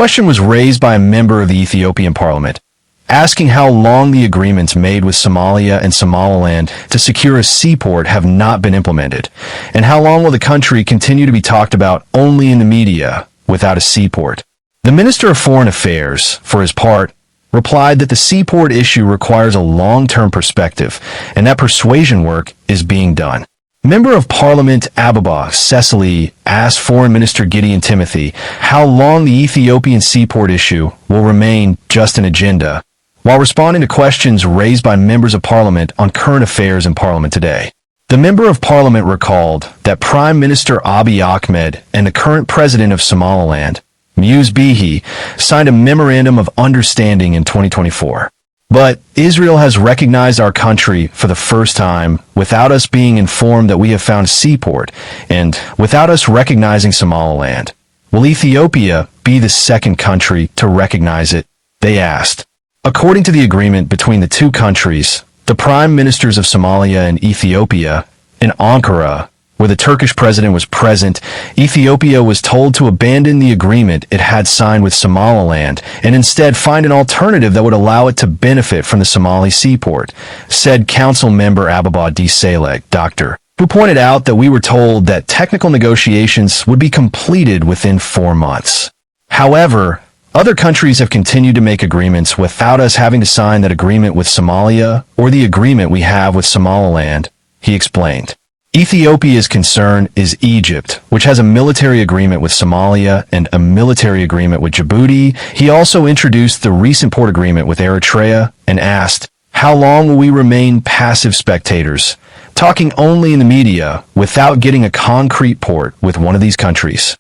question was raised by a member of the Ethiopian Parliament, asking how long the agreements made with Somalia and Somaliland to secure a seaport have not been implemented, and how long will the country continue to be talked about only in the media without a seaport. The Minister of Foreign Affairs, for his part, replied that the seaport issue requires a long-term perspective and that persuasion work is being done. Member of Parliament Ababa Cecily asked Foreign Minister Gideon Timothy how long the Ethiopian seaport issue will remain just an agenda, while responding to questions raised by members of Parliament on current affairs in Parliament today. The Member of Parliament recalled that Prime Minister Abiy Ahmed and the current President of Somaliland, Muse Bihi, signed a Memorandum of Understanding in 2024. But Israel has recognized our country for the first time without us being informed that we have found a seaport and without us recognizing Somaliland. Will Ethiopia be the second country to recognize it? They asked. According to the agreement between the two countries, the prime ministers of Somalia and Ethiopia, in Ankara, where the Turkish president was present, Ethiopia was told to abandon the agreement it had signed with Somaliland and instead find an alternative that would allow it to benefit from the Somali seaport, said Council member Ababa D. Saleh, Dr., who pointed out that we were told that technical negotiations would be completed within 4 months. However, other countries have continued to make agreements without us having to sign that agreement with Somalia or the agreement we have with Somaliland, he explained. Ethiopia's concern is Egypt, which has a military agreement with Somalia and a military agreement with Djibouti. He also introduced the recent port agreement with Eritrea and asked, how long will we remain passive spectators, talking only in the media without getting a concrete port with one of these countries?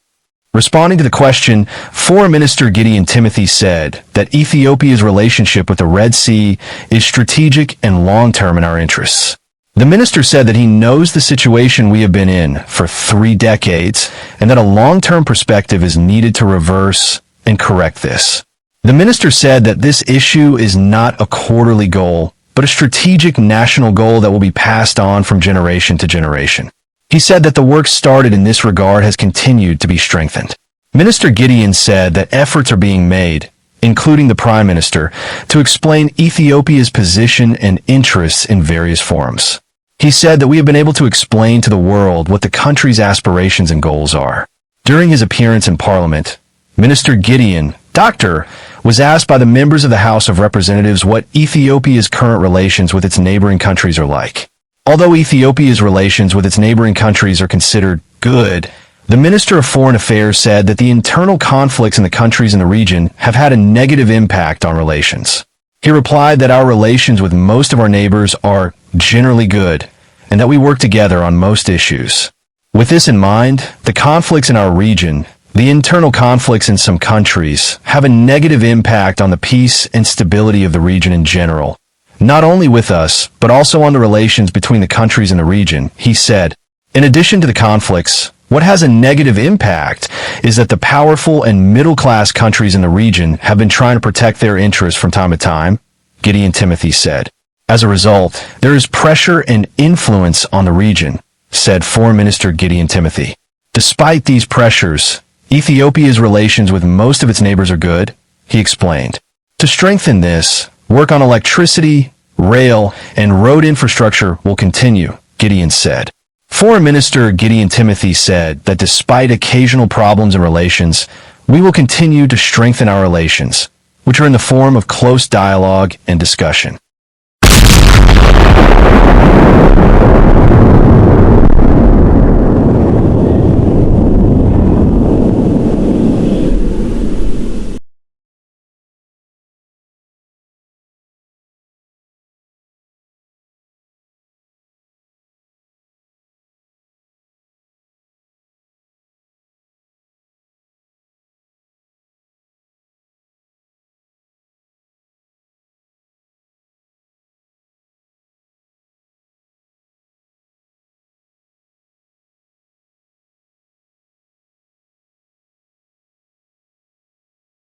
Responding to the question, Foreign Minister Gideon Timothy said that Ethiopia's relationship with the Red Sea is strategic and long-term in our interests. The minister said that he knows the situation we have been in for 3 decades and that a long-term perspective is needed to reverse and correct this. The minister said that this issue is not a quarterly goal, but a strategic national goal that will be passed on from generation to generation. He said that the work started in this regard has continued to be strengthened. Minister Gideon said that efforts are being made, including the Prime Minister, to explain Ethiopia's position and interests in various forums. He said that we have been able to explain to the world what the country's aspirations and goals are. During his appearance in Parliament, Minister Gideon, Dr., was asked by the members of the House of Representatives what Ethiopia's current relations with its neighboring countries are like. Although Ethiopia's relations with its neighboring countries are considered good, the Minister of Foreign Affairs said that the internal conflicts in the countries in the region have had a negative impact on relations. He replied that our relations with most of our neighbors are generally good, and that we work together on most issues. With this in mind, the conflicts in our region, the internal conflicts in some countries, have a negative impact on the peace and stability of the region in general, not only with us, but also on the relations between the countries in the region, he said. In addition to the conflicts, what has a negative impact is that the powerful and middle-class countries in the region have been trying to protect their interests from time to time, Gideon Timothy said. As a result, there is pressure and influence on the region, said Foreign Minister Gideon Timothy. Despite these pressures, Ethiopia's relations with most of its neighbors are good, he explained. To strengthen this, work on electricity, rail, and road infrastructure will continue, Gideon said. Foreign Minister Gideon Timothy said that despite occasional problems in relations, we will continue to strengthen our relations, which are in the form of close dialogue and discussion.